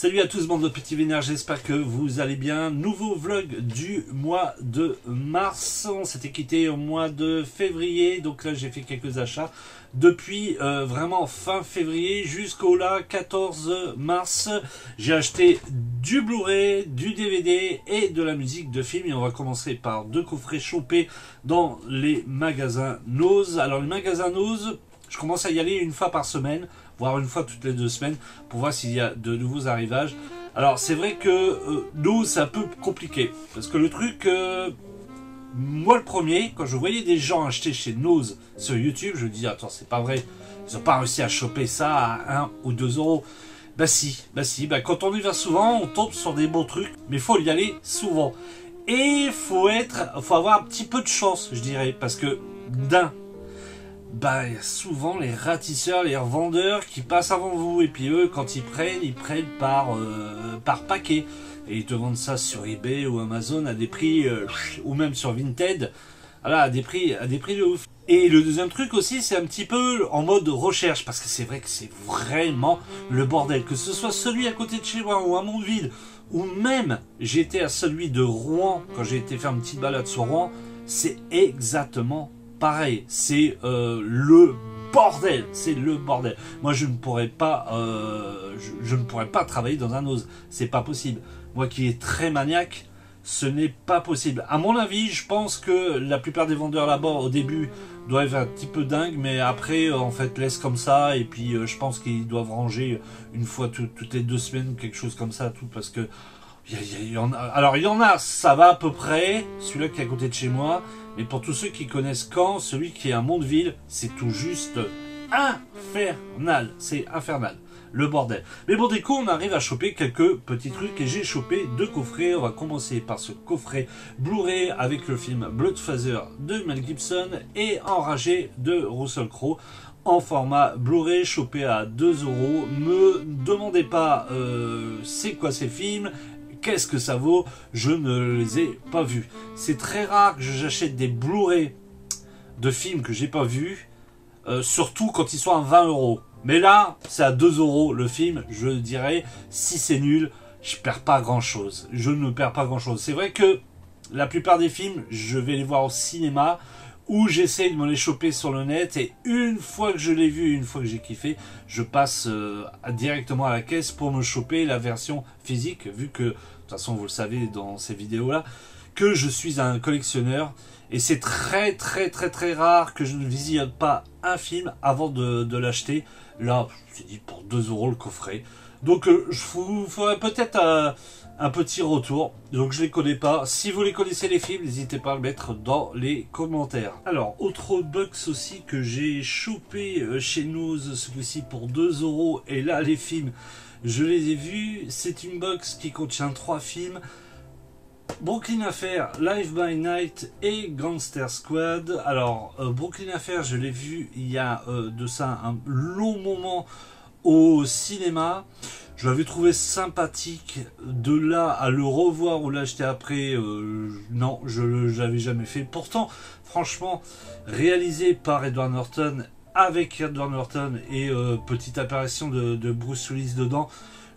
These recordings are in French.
Salut à tous, bande de petits vénères, j'espère que vous allez bien. Nouveau vlog du mois de mars. On s'était quitté au mois de février, donc là j'ai fait quelques achats. Depuis vraiment fin février jusqu'au là 14 mars, j'ai acheté du Blu-ray, du DVD et de la musique de film. Et on va commencer par deux coffrets chopés dans les magasins Nose. Alors les magasins Nose, je commence à y aller une fois par semaine, voire une fois toutes les 2 semaines, pour voir s'il y a de nouveaux arrivages. Alors c'est vrai que Nose c'est un peu compliqué, parce que le truc, moi le premier, quand je voyais des gens acheter chez Nose sur YouTube, je me dis attends c'est pas vrai, ils n'ont pas réussi à choper ça à 1 ou 2 euros. Bah si, quand on y va souvent, on tombe sur des bons trucs, mais il faut y aller souvent. Et faut avoir un petit peu de chance, je dirais, parce que il y a souvent les ratisseurs, les revendeurs qui passent avant vous, et puis eux quand ils prennent par paquet, et ils te vendent ça sur eBay ou Amazon à des prix, ou même sur Vinted, voilà, à des prix de ouf. Et le deuxième truc aussi, c'est un petit peu en mode recherche, parce que c'est vrai que c'est vraiment le bordel, que ce soit celui à côté de chez moi ou à Mondeville, ou même j'étais à celui de Rouen quand j'ai été faire une petite balade sur Rouen, c'est exactement pareil, c'est le bordel, Moi je ne pourrais pas, je ne pourrais pas travailler dans un Nose, c'est pas possible. Moi qui est très maniaque, ce n'est pas possible. À mon avis, je pense que la plupart des vendeurs là-bas au début doivent être un petit peu dingues, mais après en fait laisse comme ça, et puis je pense qu'ils doivent ranger une fois toutes les 2 semaines, quelque chose comme ça, tout, parce que il y en a, ça va à peu près, celui-là qui est à côté de chez moi, mais pour tous ceux qui connaissent Caen, celui qui est à Mondeville, c'est tout juste infernal, c'est infernal, le bordel. Mais bon, du coup, on arrive à choper quelques petits trucs, et j'ai chopé 2 coffrets. On va commencer par ce coffret Blu-ray avec le film Bloodfather de Mel Gibson et Enragé de Russell Crowe, en format Blu-ray, chopé à 2 euros. Me demandez pas c'est quoi ces films, qu'est-ce que ça vaut, je ne les ai pas vus. C'est très rare que j'achète des Blu-ray de films que j'ai pas vus, surtout quand ils sont à 20 euros. Mais là, c'est à 2 euros le film, je dirais, si c'est nul, je perds pas grand chose. Je ne perds pas grand chose. C'est vrai que la plupart des films, je vais les voir au cinéma, où j'essaye de me les choper sur le net, et une fois que je l'ai vu, une fois que j'ai kiffé, je passe directement à la caisse pour me choper la version physique, vu que, de toute façon vous le savez dans ces vidéos là, que je suis un collectionneur, et c'est très rare que je ne visionne pas un film avant de l'acheter. Là, je me suis dit pour 2 euros le coffret, donc je vous ferai peut-être un petit retour. Donc je les connais pas. Si vous les connaissez les films, n'hésitez pas à le mettre dans les commentaires. Alors, autre box aussi que j'ai chopé chez nous ce coup-ci pour 2 euros. Et là, les films, je les ai vus. C'est une box qui contient 3 films. Brooklyn Affair, Live by Night et Gangster Squad. Alors, Brooklyn Affair, je l'ai vu il y a de ça un long moment au cinéma. Je l'avais trouvé sympathique. De là à le revoir ou l'acheter après, non, je l'avais jamais fait. Pourtant, franchement, réalisé par Edward Norton, avec Edward Norton et petite apparition de Bruce Willis dedans,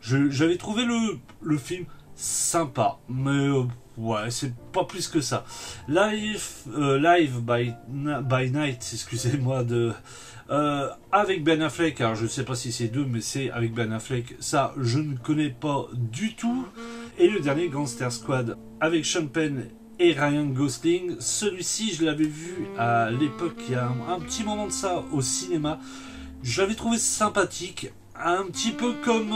j'avais trouvé le film sympa, mais ouais, c'est pas plus que ça. Live by Night, excusez-moi, avec Ben Affleck. Alors je sais pas si c'est 2, mais c'est avec Ben Affleck, ça je ne connais pas du tout. Et le dernier, Gangster Squad, avec Sean Penn et Ryan Gosling. Celui-ci, je l'avais vu à l'époque, il y a un petit moment de ça, au cinéma. Je l'avais trouvé sympathique, un petit peu comme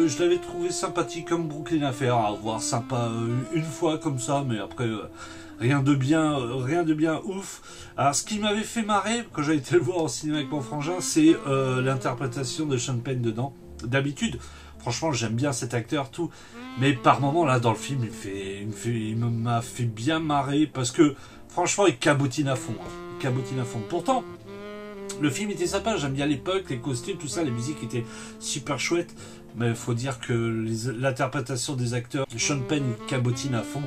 je l'avais trouvé sympathique comme Brooklyn Affair, à voir sympa une fois comme ça, mais après rien de bien ouf. Alors ce qui m'avait fait marrer quand j'ai été le voir au cinéma avec mon frangin, c'est l'interprétation de Sean Penn dedans. D'habitude, franchement, j'aime bien cet acteur, tout, mais par moment là dans le film, il m'a fait bien marrer, parce que franchement, il cabotine à fond, Pourtant, le film était sympa, j'aime bien l'époque, les costumes, tout ça, les musiques étaient super chouettes, mais il faut dire que l'interprétation des acteurs, Sean Penn, il cabotine à fond,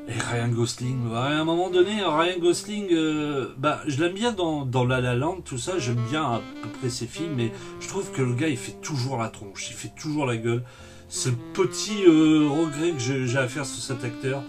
et Ryan Gosling, à un moment donné, Ryan Gosling, je l'aime bien dans La La Land, tout ça, j'aime bien à peu près ses films, mais je trouve que le gars, il fait toujours la tronche, il fait toujours la gueule. C'est le petit regret que j'ai à faire sur cet acteur.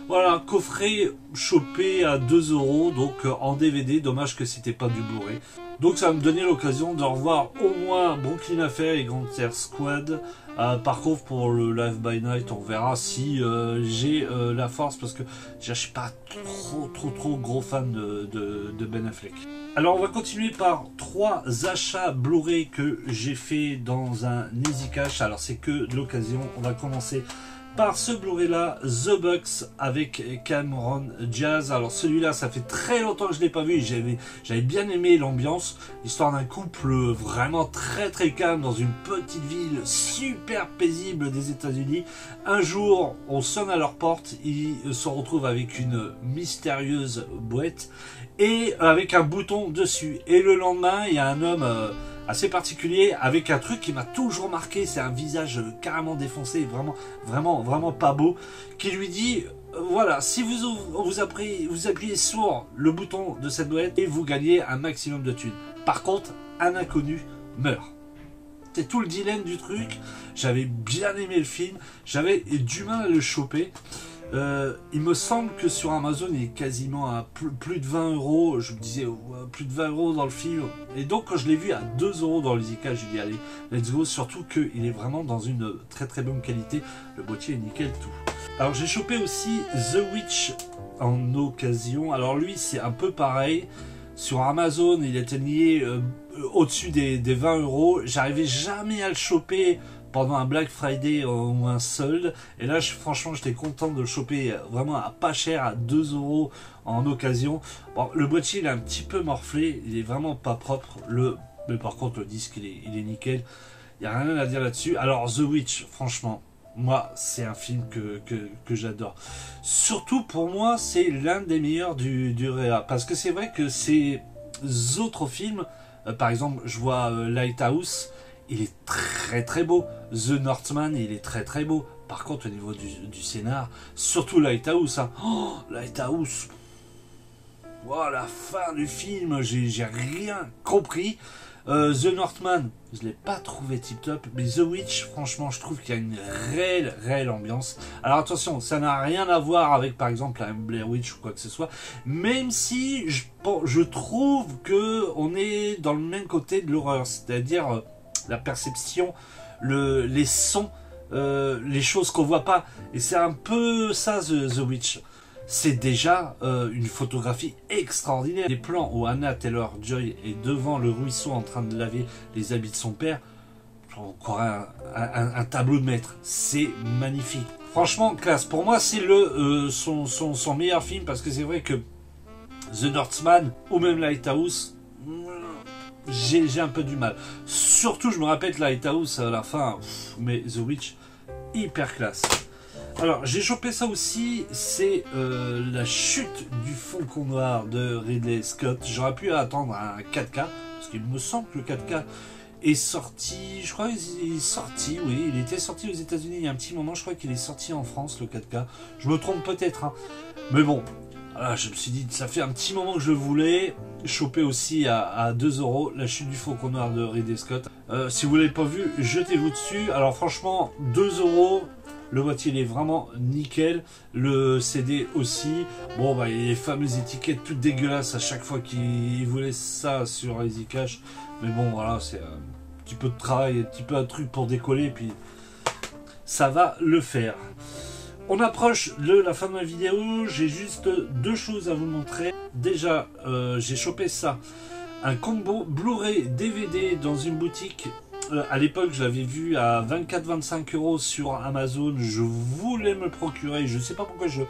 Voilà, coffret chopé à 2 euros, donc en DVD, dommage que c'était pas du Blu-ray. Donc ça va me donner l'occasion de revoir au moins Brooklyn Affair et Gangster Squad. Par contre pour le Live by Night, on verra si j'ai la force, parce que je suis pas trop gros fan de Ben Affleck. Alors on va continuer par 3 achats Blu-ray que j'ai fait dans un Easy Cash. Alors c'est que de l'occasion, on va commencer par ce Blu-ray là, The Bucks avec Cameron Diaz. Alors celui-là, ça fait très longtemps que je l'ai pas vu. J'avais bien aimé l'ambiance, l'histoire d'un couple vraiment très calme dans une petite ville super paisible des États-Unis. Un jour, on sonne à leur porte, ils se retrouvent avec une mystérieuse boîte et avec un bouton dessus. Et le lendemain, il y a un homme assez particulier avec un truc qui m'a toujours marqué, c'est un visage carrément défoncé, vraiment pas beau, qui lui dit voilà, si vous appuyez sur le bouton de cette boîte et vous gagnez un maximum de thunes. Par contre, un inconnu meurt. C'est tout le dilemme du truc. J'avais bien aimé le film, j'avais du mal à le choper. Il me semble que sur Amazon il est quasiment à plus de 20 euros. Je me disais plus de 20 euros dans le film, et donc quand je l'ai vu à 2 euros dans les IK, j'ai dit allez let's go, surtout qu'il est vraiment dans une très bonne qualité, le boîtier est nickel tout. Alors j'ai chopé aussi The Witch en occasion. Alors lui c'est un peu pareil, sur Amazon il était lié au-dessus des 20 euros. J'arrivais jamais à le choper pendant un Black Friday ou un solde, et là franchement j'étais content de le choper vraiment à pas cher, à 2 euros en occasion. Bon, le boîtier il est un petit peu morflé, il est vraiment pas propre, mais par contre le disque il est nickel, il n'y a rien à dire là-dessus. Alors The Witch, franchement moi c'est un film que j'adore, surtout pour moi c'est l'un des meilleurs du Réa, parce que c'est vrai que ces autres films, par exemple je vois Lighthouse, il est très beau. The Northman, il est très beau. Par contre, au niveau du scénar, surtout Lighthouse, hein. Oh, Lighthouse, oh, la fin du film, j'ai rien compris. The Northman, je l'ai pas trouvé tip top, mais The Witch, franchement, je trouve qu'il y a une réelle ambiance. Alors attention, ça n'a rien à voir avec, par exemple, la Blair Witch ou quoi que ce soit, même si je trouve que on est dans le même côté de l'horreur, c'est-à-dire la perception, les sons, les choses qu'on voit pas. Et c'est un peu ça The Witch. C'est déjà une photographie extraordinaire. Les plans où Anna Taylor-Joy est devant le ruisseau en train de laver les habits de son père, on croirait un tableau de maître. C'est magnifique. Franchement, classe. Pour moi, c'est son meilleur film, parce que c'est vrai que The Northman ou même Lighthouse, j'ai un peu du mal. Surtout, je me rappelle que Lighthouse à la fin, mais The Witch, hyper classe. Alors, j'ai chopé ça aussi, c'est la chute du Faucon Noir de Ridley Scott. J'aurais pu attendre un 4K, parce qu'il me semble que le 4K est sorti, je crois qu'il est sorti, oui, il était sorti aux États-Unis il y a un petit moment, je crois qu'il est sorti en France, le 4K. Je me trompe peut-être, hein. Mais bon. Voilà, je me suis dit, ça fait un petit moment que je le voulais. Choper aussi à 2 euros la chute du Faucon Noir de Ridley Scott. Si vous ne l'avez pas vu, jetez-vous dessus. Alors franchement, 2 euros, le boîtier il est vraiment nickel. Le CD aussi. Bon, bah, il y a les fameuses étiquettes toutes dégueulasses à chaque fois qu'ils vous laissent ça sur Easy Cash. Mais bon, voilà, c'est un petit peu de travail, un petit peu un truc pour décoller, puis ça va le faire. On approche de la fin de ma vidéo, j'ai juste 2 choses à vous montrer. Déjà, j'ai chopé ça, un combo Blu-ray DVD dans une boutique. À l'époque, je l'avais vu à 24-25 euros sur Amazon. Je voulais me le procurer, je ne sais pas pourquoi je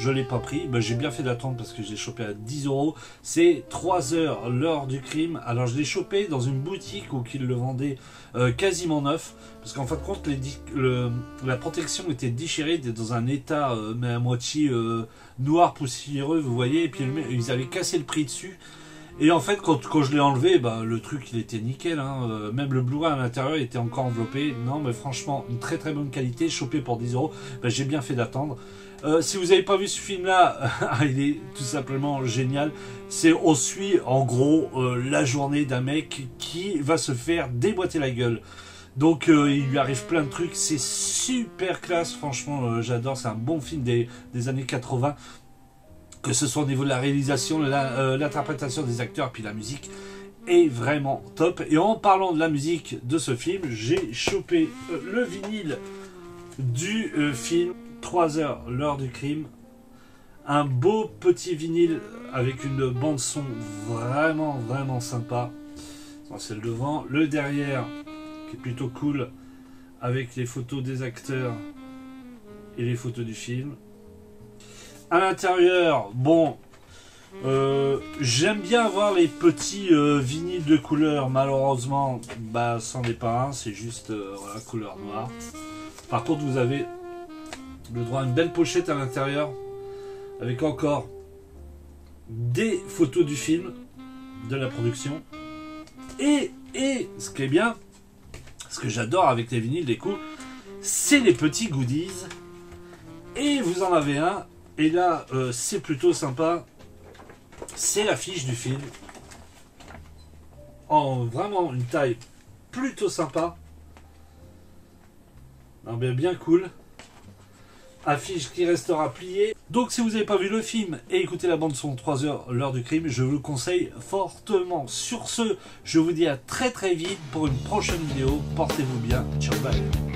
ne l'ai pas pris. Ben, j'ai bien fait d'attendre parce que je l'ai chopé à 10 euros. C'est 3 heures, l'heure du crime. Alors, je l'ai chopé dans une boutique où ils le vendaient quasiment neuf. Parce qu'en fin de compte, la protection était déchirée, était dans un état mais à moitié noir, poussiéreux, vous voyez. Et puis, ils avaient cassé le prix dessus. Et en fait, quand je l'ai enlevé, bah, le truc il était nickel, hein. Même le Blu-ray à l'intérieur était encore enveloppé. Non, mais franchement, une très bonne qualité, chopé pour 10 euros. Bah, j'ai bien fait d'attendre. Si vous n'avez pas vu ce film-là, il est tout simplement génial. On suit en gros la journée d'un mec qui va se faire déboîter la gueule. Donc il lui arrive plein de trucs, c'est super classe, franchement j'adore, c'est un bon film des années 80, que ce soit au niveau de la réalisation, l'interprétation des acteurs, puis la musique est vraiment top. Et en parlant de la musique de ce film, j'ai chopé le vinyle du film 3 heures, l'heure du crime. Un beau petit vinyle avec une bande son vraiment sympa. C'est le devant, le derrière qui est plutôt cool avec les photos des acteurs et les photos du film. À l'intérieur, bon, j'aime bien avoir les petits vinyles de couleur. Malheureusement, bah, c'en est pas un, c'est juste voilà, couleur noire. Par contre, vous avez le droit à une belle pochette à l'intérieur avec encore des photos du film, de la production. Et ce qui est bien, ce que j'adore avec les vinyles, des coups, c'est les petits goodies. Et vous en avez un, et là, c'est plutôt sympa. C'est l'affiche du film. En vraiment une taille plutôt sympa. Bien cool. Affiche qui restera pliée. Donc si vous n'avez pas vu le film et écouté la bande son 3 heures, l'heure du crime, je vous le conseille fortement. Sur ce, je vous dis à très vite pour une prochaine vidéo. Portez-vous bien. Ciao, bye.